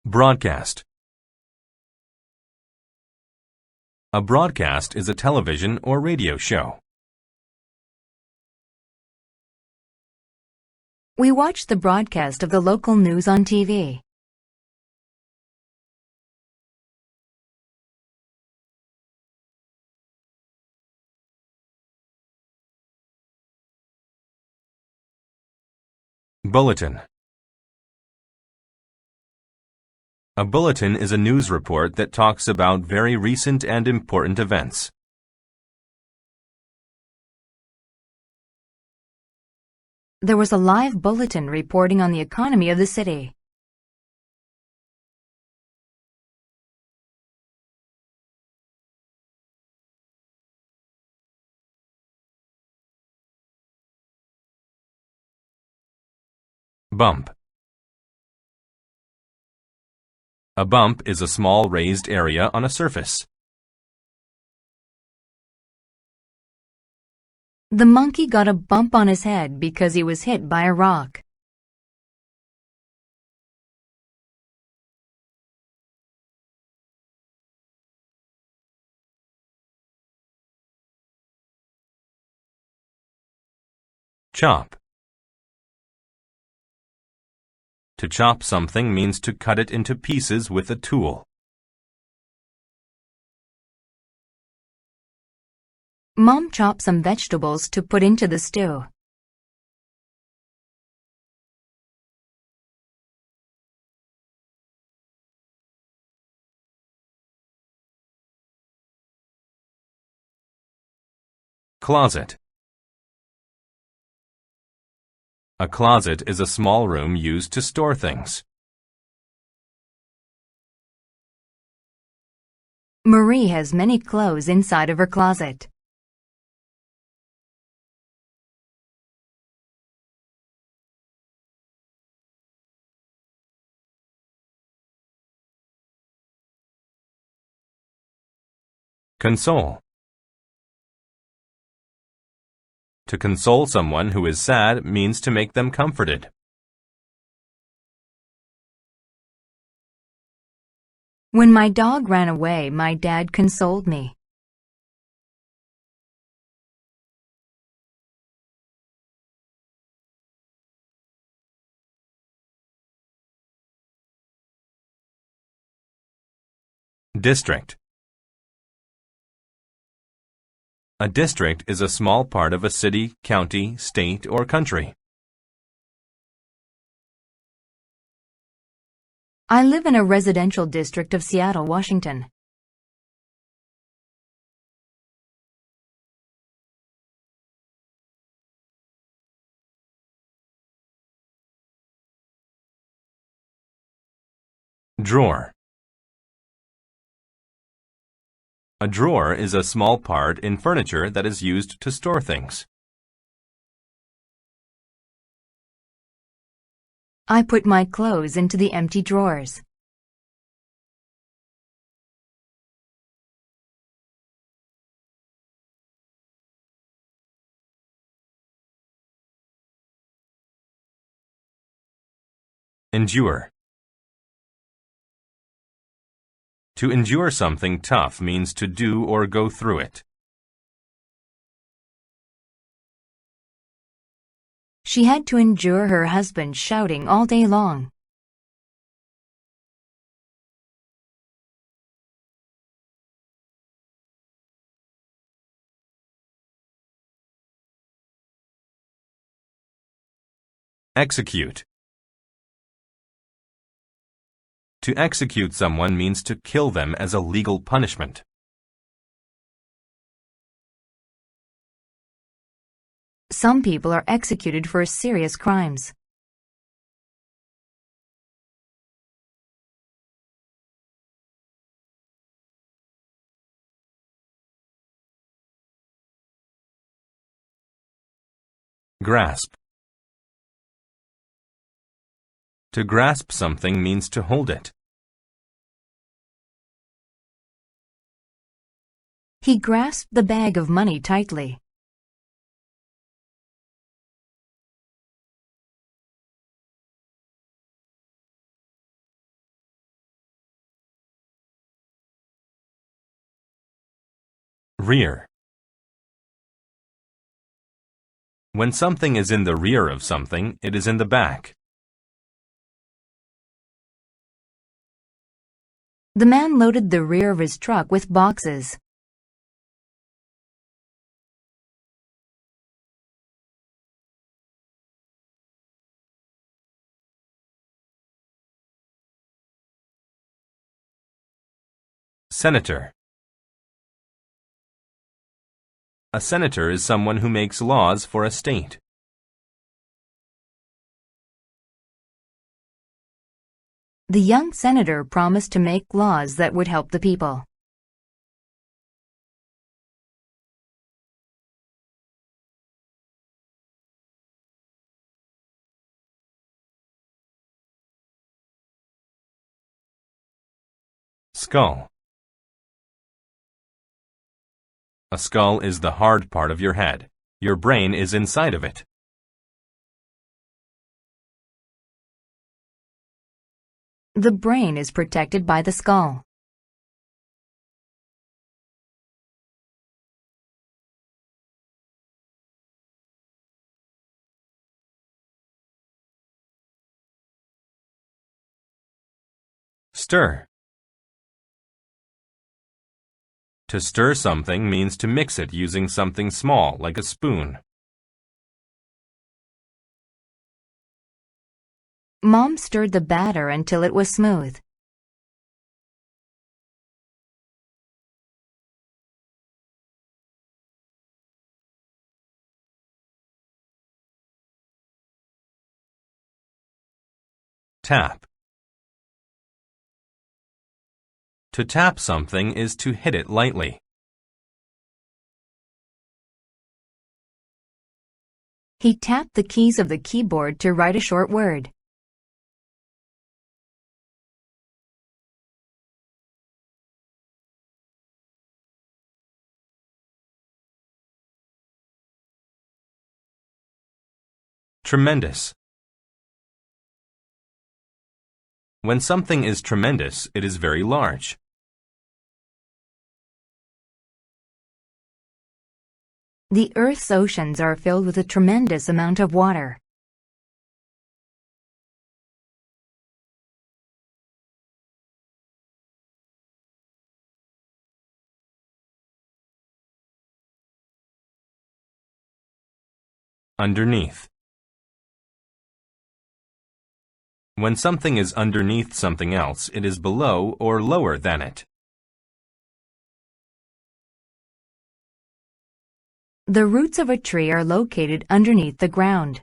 Broadcast. A broadcast is a television or radio show. We watched the broadcast of the local news on TV. Bulletin. A bulletin is a news report that talks about very recent and important events. There was a live bulletin reporting on the economy of the city. Bump. A bump is a small raised area on a surface. The monkey got a bump on his head because he was hit by a rock. Chop. To chop something means to cut it into pieces with a tool. Mom chopped some vegetables to put into the stew. Closet. A closet is a small room used to store things. Marie has many clothes inside of her closet. Console. To console someone who is sad means to make them comforted. When my dog ran away, my dad consoled me. District. A district is a small part of a city, county, state, or country. I live in a residential district of Seattle, Washington. Drawer. A drawer is a small part in furniture that is used to store things. I put my clothes into the empty drawers. Endure. To endure something tough means to do or go through it. She had to endure her husband shouting all day long. Execute. To execute someone means to kill them as a legal punishment. Some people are executed for serious crimes. Grasp. To grasp something means to hold it. He grasped the bag of money tightly. Rear. When something is in the rear of something, it is in the back. The man loaded the rear of his truck with boxes. Senator. A senator is someone who makes laws for a state. The young senator promised to make laws that would help the people. Skull. A skull is the hard part of your head. Your brain is inside of it. The brain is protected by the skull. Stir. To stir something means to mix it using something small, like a spoon. Mom stirred the batter until it was smooth. Tap. To tap something is to hit it lightly. He tapped the keys of the keyboard to write a short word. Tremendous. When something is tremendous, it is very large. The Earth's oceans are filled with a tremendous amount of water. Underneath. When something is underneath something else, it is below or lower than it. The roots of a tree are located underneath the ground.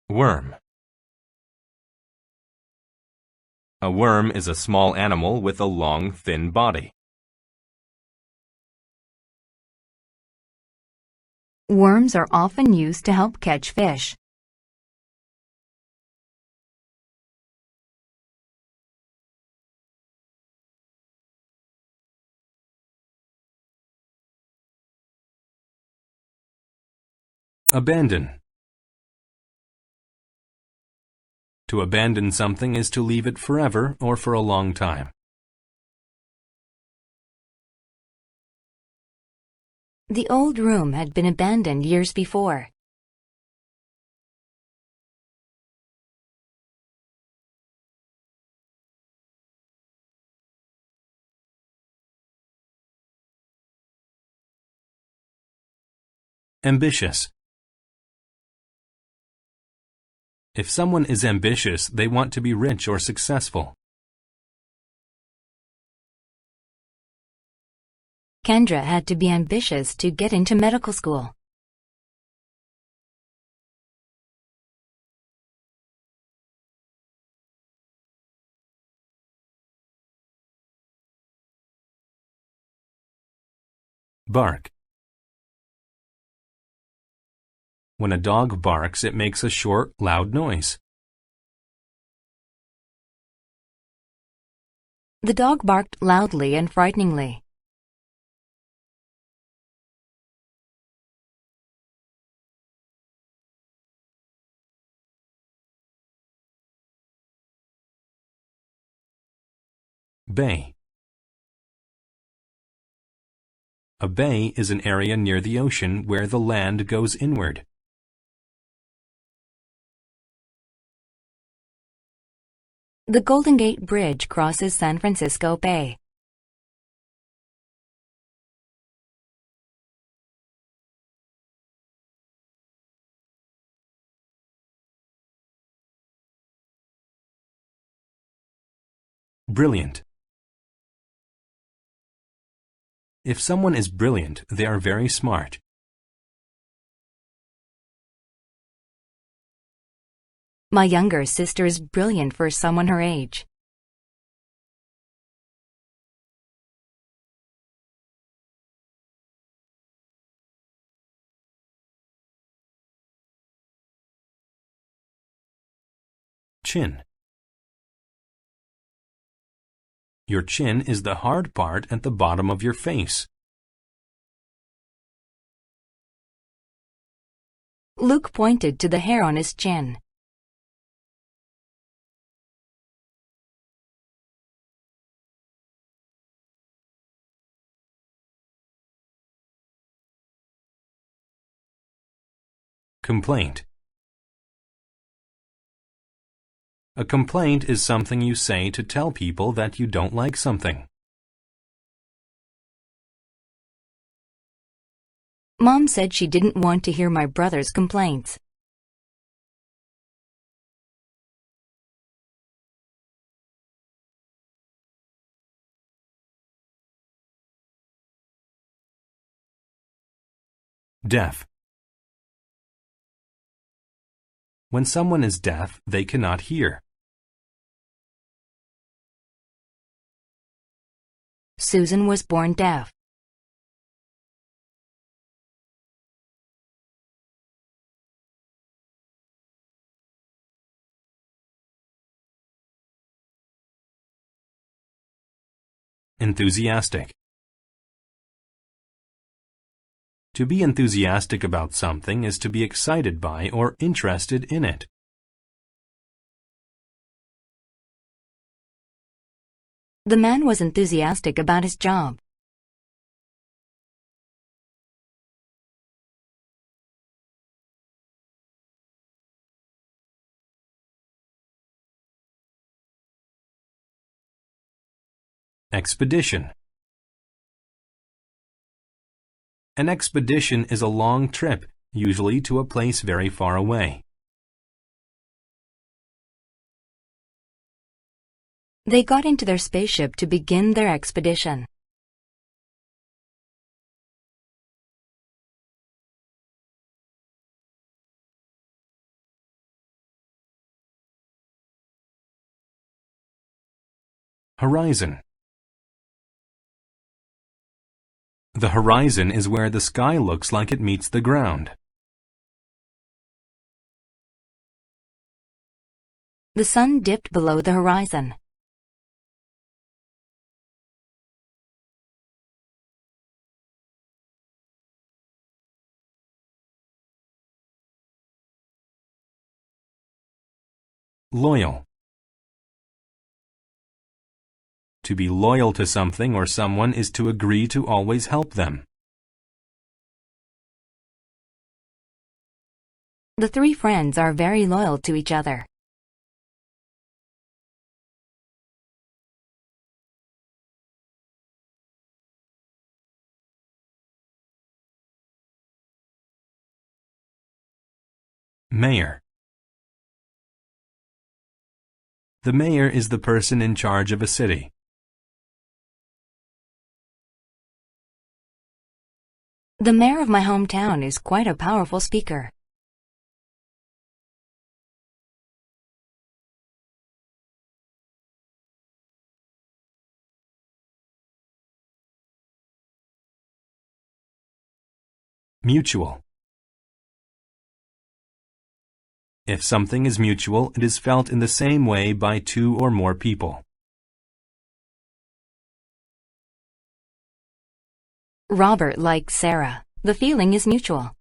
Worm. A worm is a small animal with a long, thin body. Worms are often used to help catch fish. Abandon. To abandon something is to leave it forever or for a long time. The old room had been abandoned years before. Ambitious. If someone is ambitious, they want to be rich or successful. Kendra had to be ambitious to get into medical school. Bark. When a dog barks, it makes a short, loud noise. The dog barked loudly and frighteningly. Bay. A bay is an area near the ocean where the land goes inward. The Golden Gate Bridge crosses San Francisco Bay. Brilliant. If someone is brilliant, they are very smart. My younger sister is brilliant for someone her age. Chin. Your chin is the hard part at the bottom of your face. Luke pointed to the hair on his chin. Complaint. A complaint is something you say to tell people that you don't like something. Mom said she didn't want to hear my brother's complaints. Deaf. When someone is deaf, they cannot hear. Susan was born deaf. Enthusiastic. To be enthusiastic about something is to be excited by or interested in it. The man was enthusiastic about his job. Expedition. An expedition is a long trip, usually to a place very far away. They got into their spaceship to begin their expedition. Horizon. The horizon is where the sky looks like it meets the ground. The sun dipped below the horizon. Loyal. To be loyal to something or someone is to agree to always help them. The three friends are very loyal to each other. Mayor. The mayor is the person in charge of a city. The mayor of my hometown is quite a powerful speaker. Mutual. If something is mutual, it is felt in the same way by two or more people. Robert likes Sarah. The feeling is mutual.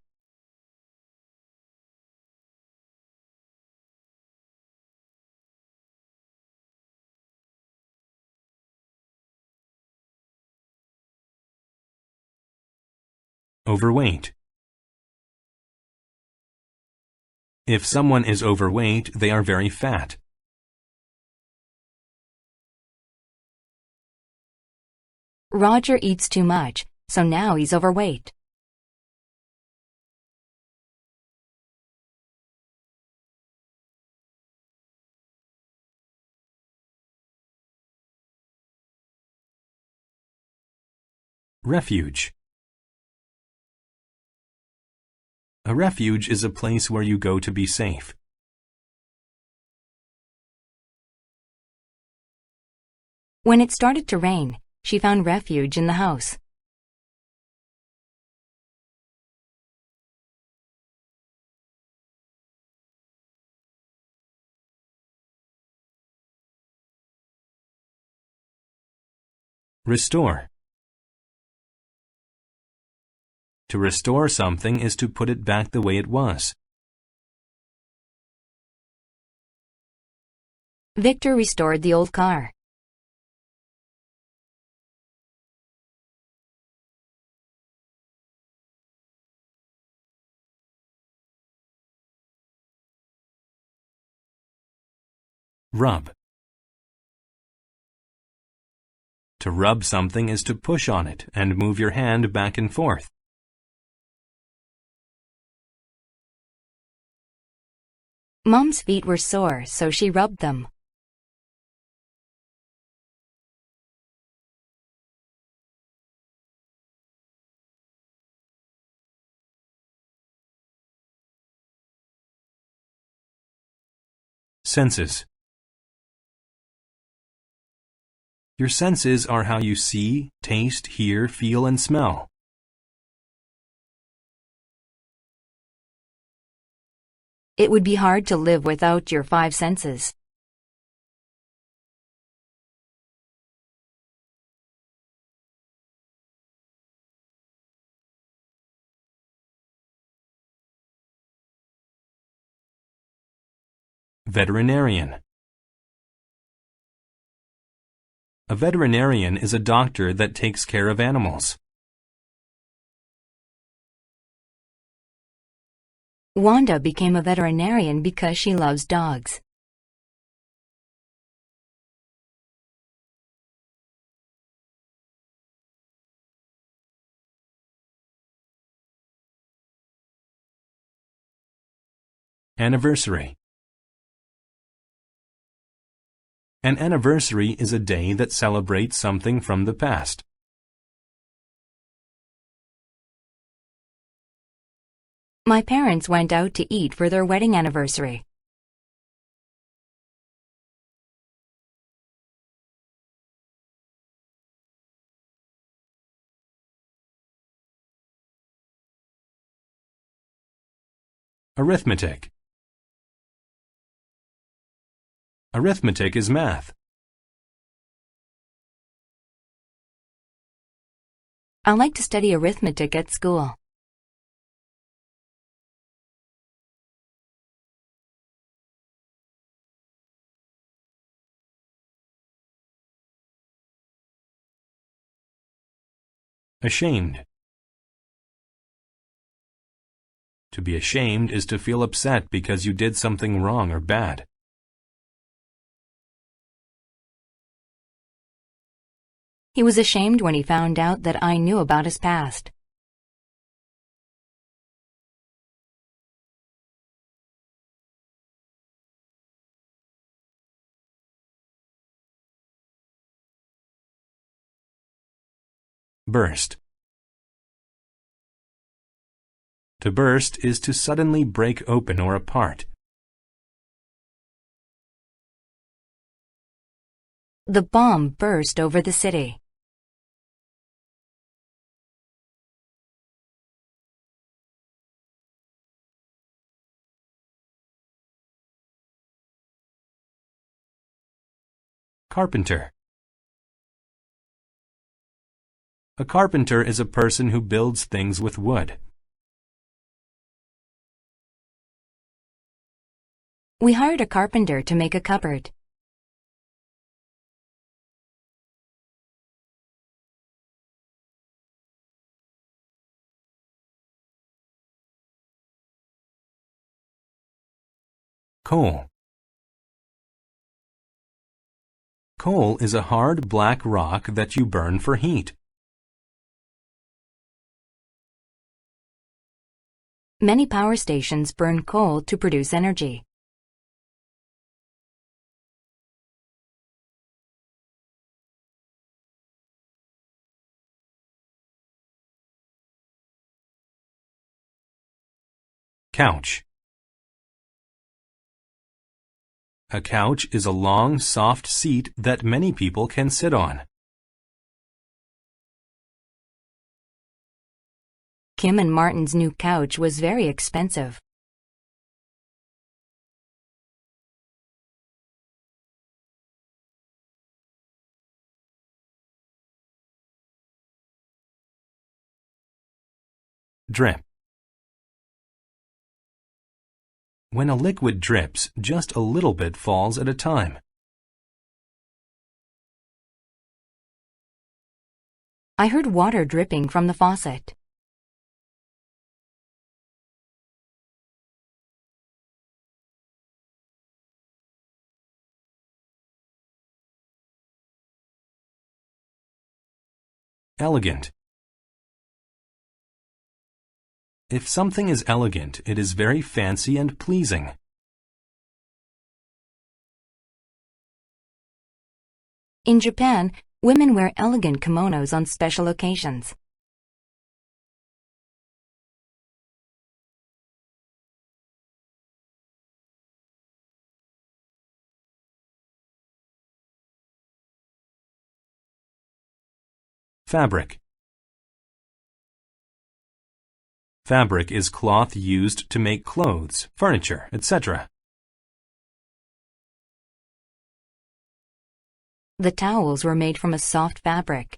Overweight. If someone is overweight, they are very fat. Roger eats too much, so now he's overweight. Refuge. A refuge is a place where you go to be safe. When it started to rain, she found refuge in the house. Restore. To restore something is to put it back the way it was. Victor restored the old car. Rub. To rub something is to push on it and move your hand back and forth. Mom's feet were sore, so she rubbed them. Senses. Your senses are how you see, taste, hear, feel, and smell. It would be hard to live without your 5 senses. Veterinarian. A veterinarian is a doctor that takes care of animals. Wanda became a veterinarian because she loves dogs. Anniversary. An anniversary is a day that celebrates something from the past. My parents went out to eat for their wedding anniversary. Arithmetic. Arithmetic is math. I like to study arithmetic at school. Ashamed. To be ashamed is to feel upset because you did something wrong or bad. He was ashamed when he found out that I knew about his past. Burst. To burst is to suddenly break open or apart. The bomb burst over the city. Carpenter. A carpenter is a person who builds things with wood. We hired a carpenter to make a cupboard. Coal. Coal is a hard black rock that you burn for heat. Many power stations burn coal to produce energy. Couch. A couch is a long, soft seat that many people can sit on. Kim and Martin's new couch was very expensive. Drip. When a liquid drips, just a little bit falls at a time. I heard water dripping from the faucet. Elegant. If something is elegant, it is very fancy and pleasing. In Japan, women wear elegant kimonos on special occasions. Fabric. Fabric is cloth used to make clothes, furniture, etc. The towels were made from a soft fabric.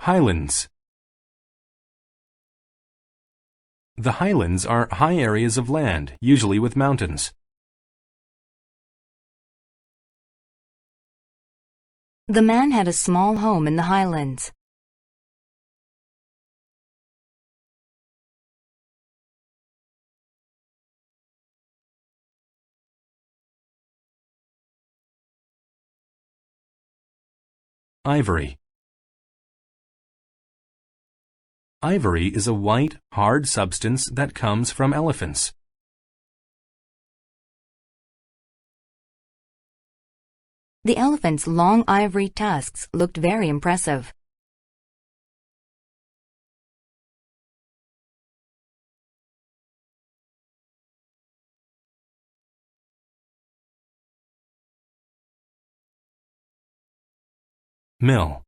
Highlands. The highlands are high areas of land, usually with mountains. The man had a small home in the highlands. Ivory. Ivory is a white, hard substance that comes from elephants. The elephant's long ivory tusks looked very impressive. Mill.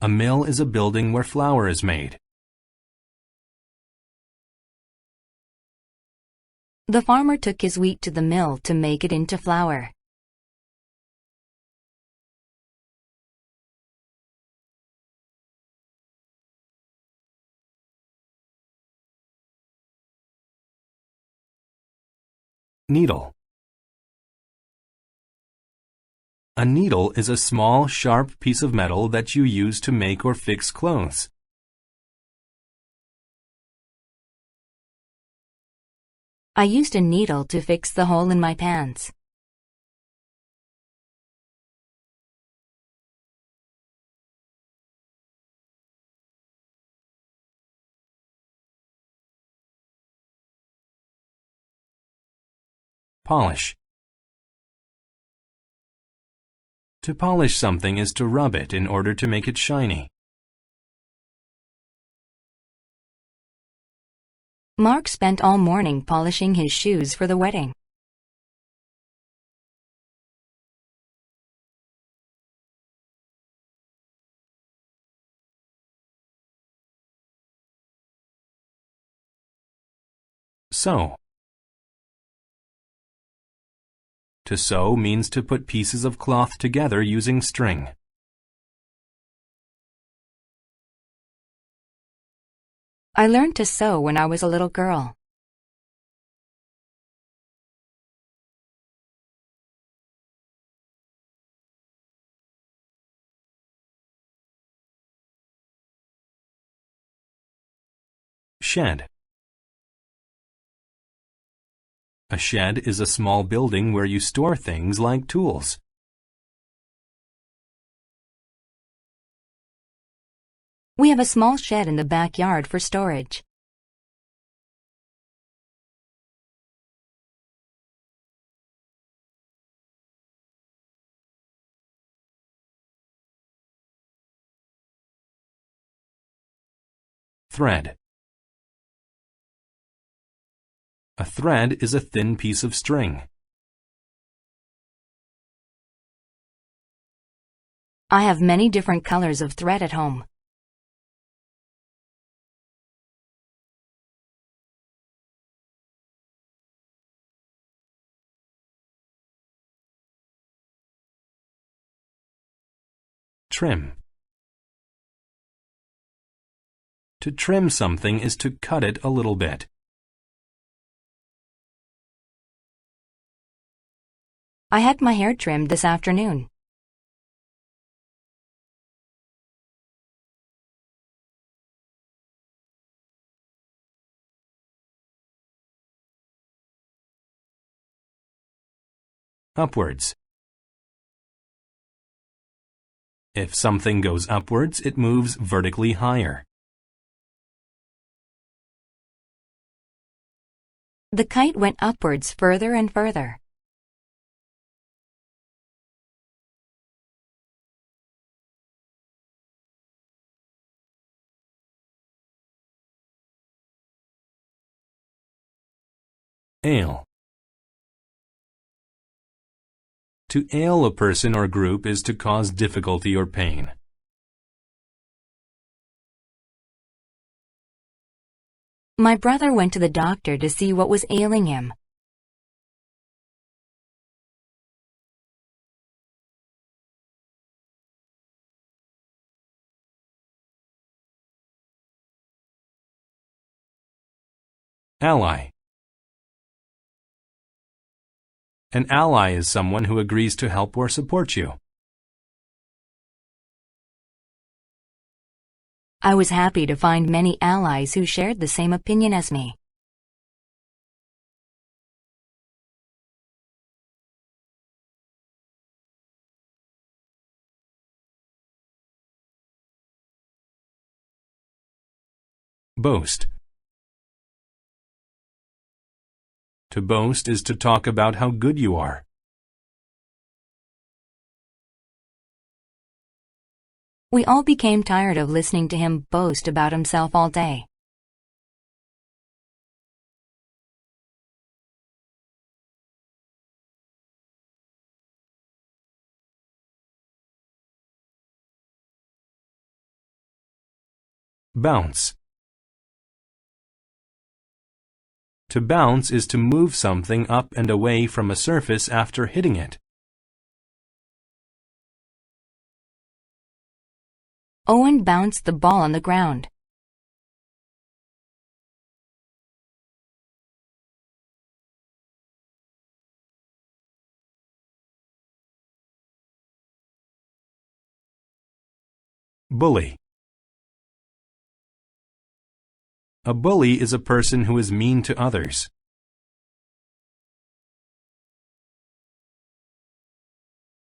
A mill is a building where flour is made. The farmer took his wheat to the mill to make it into flour. Needle. A needle is a small, sharp piece of metal that you use to make or fix clothes. I used a needle to fix the hole in my pants. Polish. To polish something is to rub it in order to make it shiny. Mark spent all morning polishing his shoes for the wedding. Sew. To sew means to put pieces of cloth together using string. I learned to sew when I was a little girl. Shed. A shed is a small building where you store things like tools. We have a small shed in the backyard for storage. Thread. A thread is a thin piece of string. I have many different colors of thread at home. Trim. To trim something is to cut it a little bit. I had my hair trimmed this afternoon. Upwards. If something goes upwards, it moves vertically higher. The kite went upwards further and further. Ail. To ail a person or group is to cause difficulty or pain. My brother went to the doctor to see what was ailing him. Ally. An ally is someone who agrees to help or support you. I was happy to find many allies who shared the same opinion as me. Boast. To boast is to talk about how good you are. We all became tired of listening to him boast about himself all day. Bounce. To bounce is to move something up and away from a surface after hitting it. Owen bounced the ball on the ground. Bully. A bully is a person who is mean to others.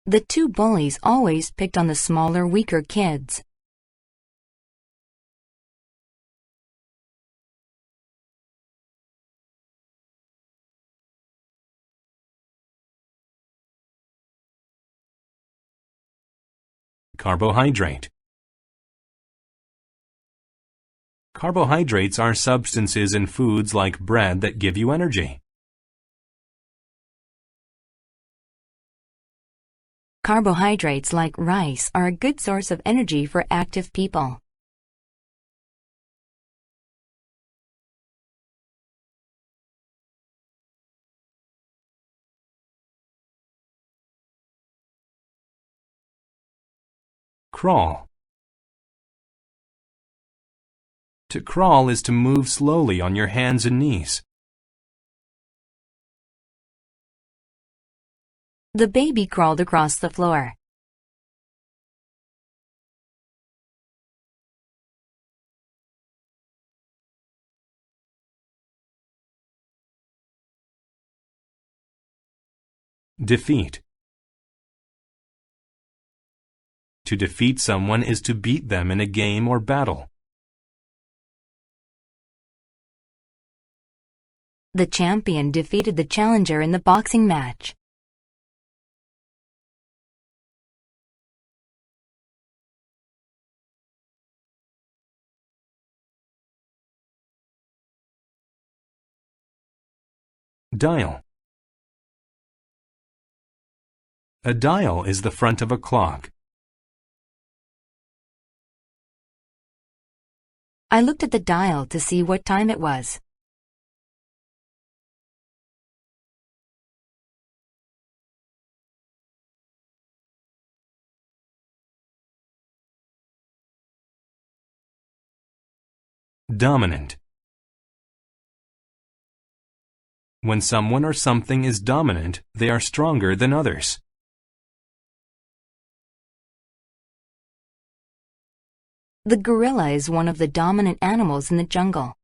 The two bullies always picked on the smaller, weaker kids. Carbohydrate. Carbohydrates are substances in foods like bread that give you energy. Carbohydrates like rice are a good source of energy for active people. Crawl. To crawl is to move slowly on your hands and knees. The baby crawled across the floor. Defeat. To defeat someone is to beat them in a game or battle. The champion defeated the challenger in the boxing match. Dial. A dial is the front of a clock. I looked at the dial to see what time it was. Dominant. When someone or something is dominant, they are stronger than others. The gorilla is one of the dominant animals in the jungle.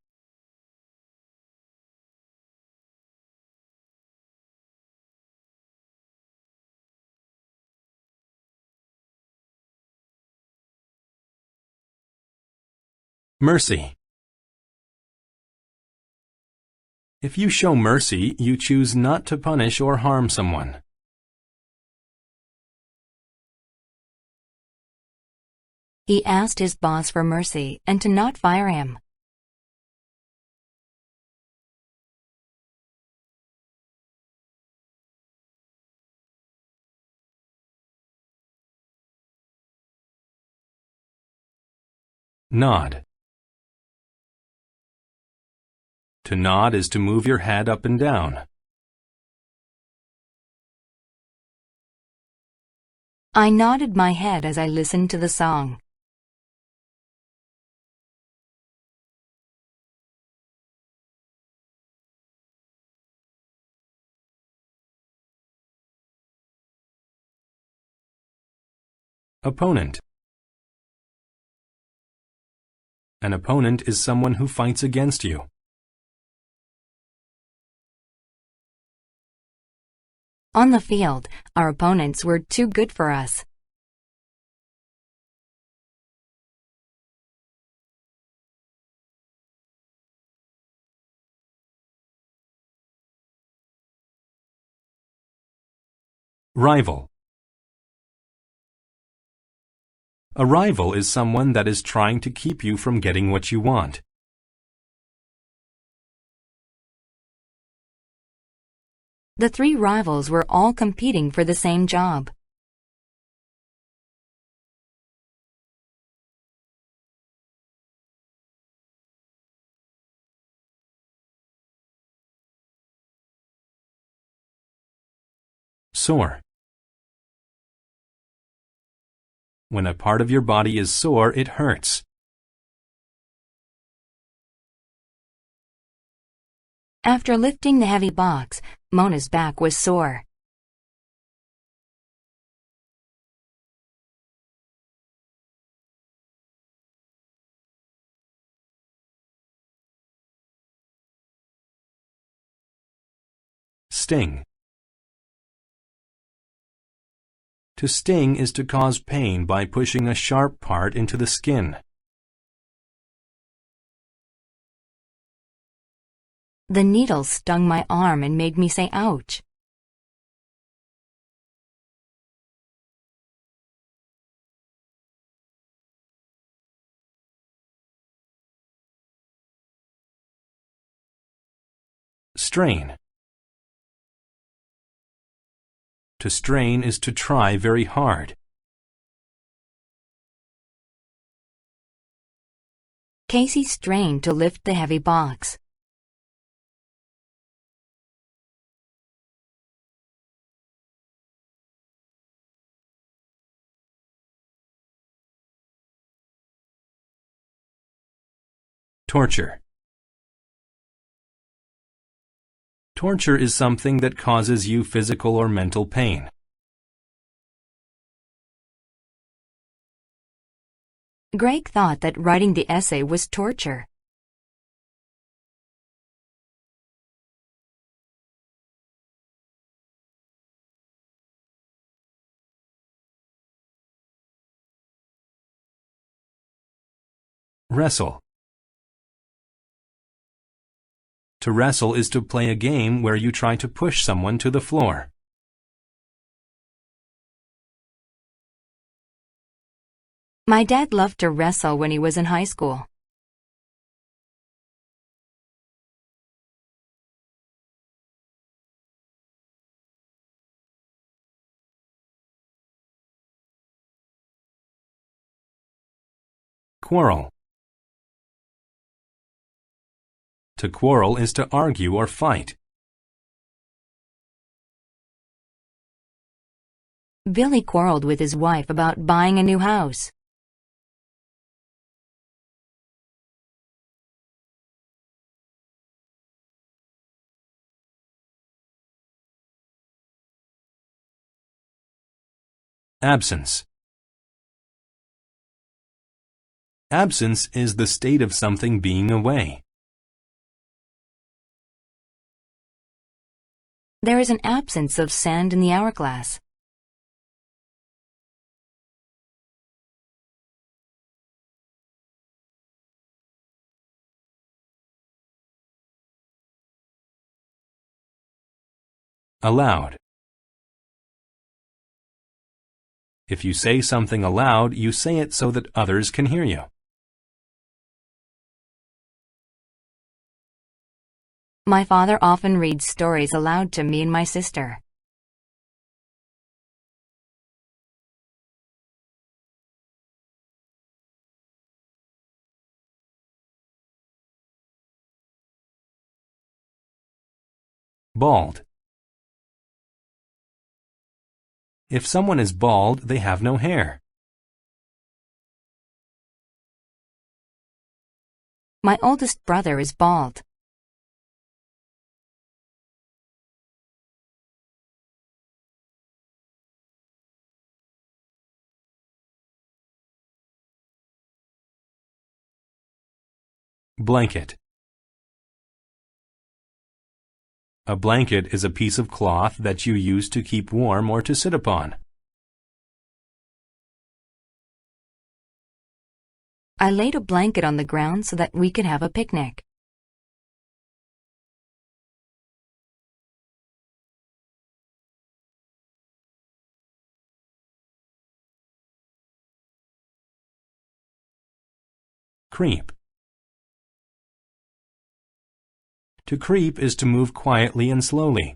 Mercy. If you show mercy, you choose not to punish or harm someone. He asked his boss for mercy and to not fire him. Nod. To nod is to move your head up and down. I nodded my head as I listened to the song. Opponent. An opponent is someone who fights against you. On the field, our opponents were too good for us. Rival. A rival is someone that is trying to keep you from getting what you want. The three rivals were all competing for the same job. Sore. When a part of your body is sore, it hurts. After lifting the heavy box, Mona's back was sore. Sting. To sting is to cause pain by pushing a sharp part into the skin. The needle stung my arm and made me say ouch. Strain. To strain is to try very hard. Casey strained to lift the heavy box. Torture. Torture is something that causes you physical or mental pain. Greg thought that writing the essay was torture. Wrestle. To wrestle is to play a game where you try to push someone to the floor. My dad loved to wrestle when he was in high school. Quarrel. To quarrel is to argue or fight. Billy quarreled with his wife about buying a new house. Absence. Absence is the state of something being away. There is an absence of sand in the hourglass. Aloud. If you say something aloud, you say it so that others can hear you. My father often reads stories aloud to me and my sister. Bald. If someone is bald, they have no hair. My oldest brother is bald. Blanket. A blanket is a piece of cloth that you use to keep warm or to sit upon. I laid a blanket on the ground so that we could have a picnic. Creep. To creep is to move quietly and slowly.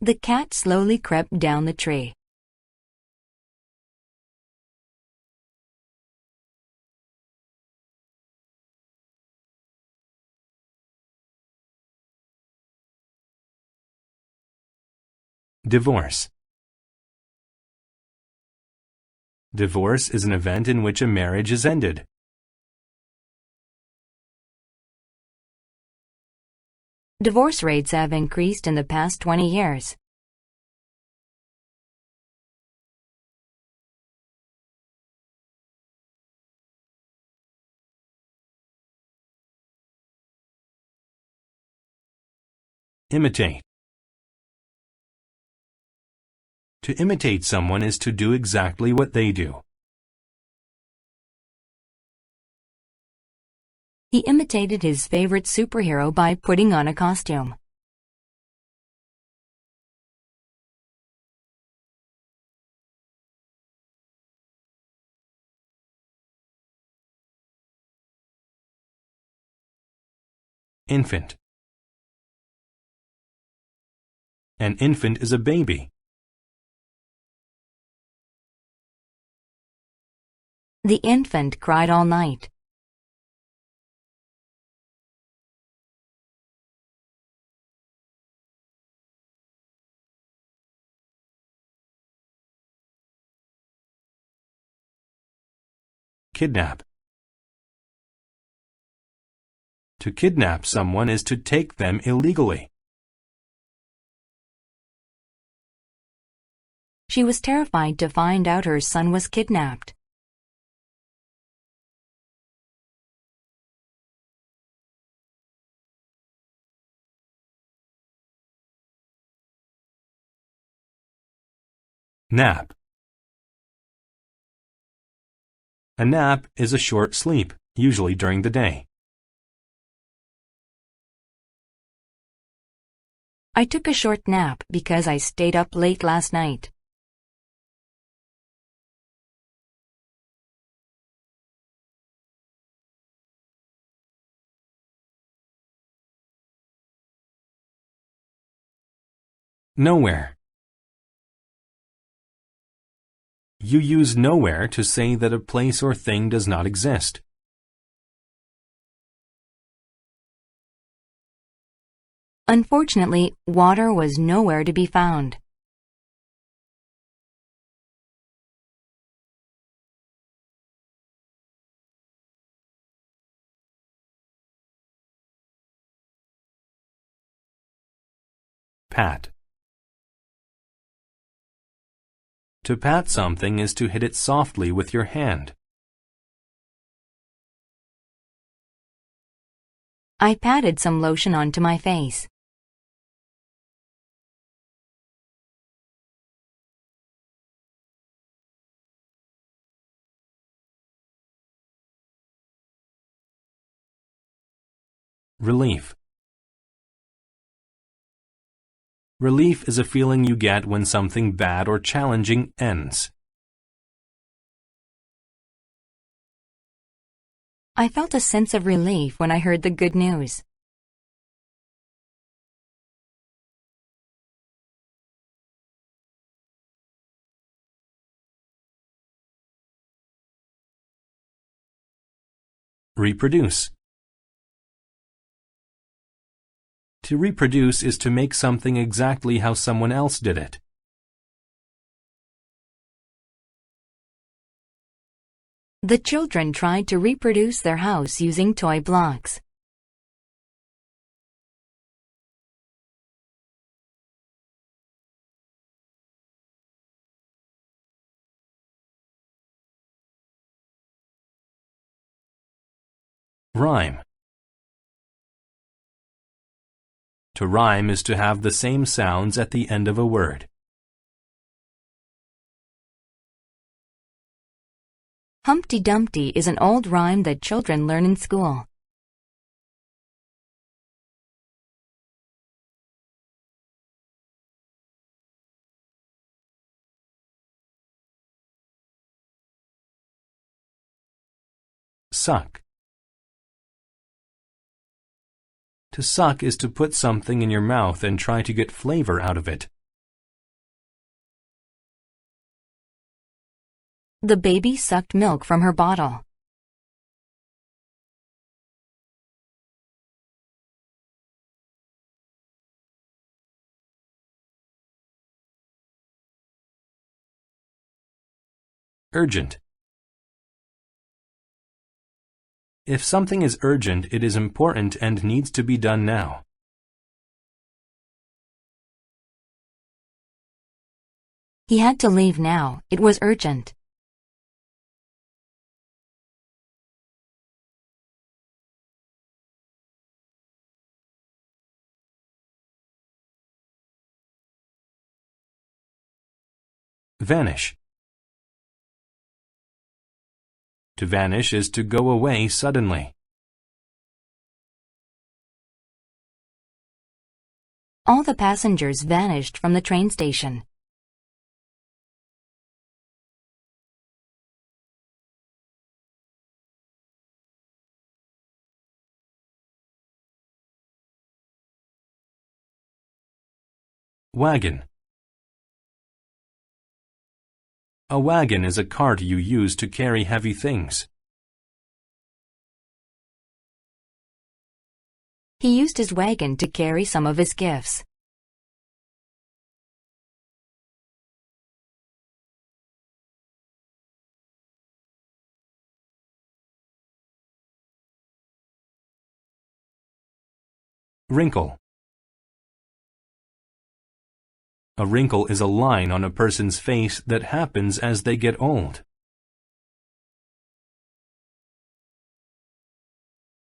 The cat slowly crept down the tree. Divorce. Divorce is an event in which a marriage is ended. Divorce rates have increased in the past 20 years. Imitate. To imitate someone is to do exactly what they do. He imitated his favorite superhero by putting on a costume. Infant. An infant is a baby. The infant cried all night. Kidnap. To kidnap someone is to take them illegally. She was terrified to find out her son was kidnapped. Nap. A nap is a short sleep, usually during the day. I took a short nap because I stayed up late last night. Nowhere. You use nowhere to say that a place or thing does not exist. Unfortunately, water was nowhere to be found. Pat. To pat something is to hit it softly with your hand. I patted some lotion onto my face. Relief. Relief is a feeling you get when something bad or challenging ends. I felt a sense of relief when I heard the good news. Reproduce. To reproduce is to make something exactly how someone else did it. The children tried to reproduce their house using toy blocks. Rhyme. To rhyme is to have the same sounds at the end of a word. Humpty Dumpty is an old rhyme that children learn in school. Suck. To suck is to put something in your mouth and try to get flavor out of it. The baby sucked milk from her bottle. Urgent. If something is urgent, it is important and needs to be done now. He had to leave now. It was urgent. Vanish. To vanish is to go away suddenly. All the passengers vanished from the train station. Wagon. A wagon is a cart you use to carry heavy things. He used his wagon to carry some of his gifts. Wrinkle. A wrinkle is a line on a person's face that happens as they get old.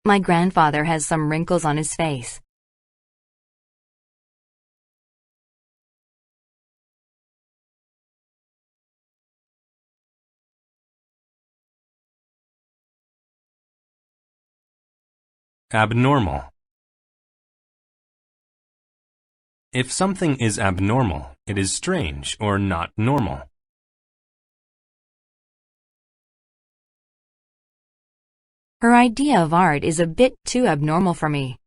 My grandfather has some wrinkles on his face. Abnormal. If something is abnormal, it is strange or not normal. Her idea of art is a bit too abnormal for me.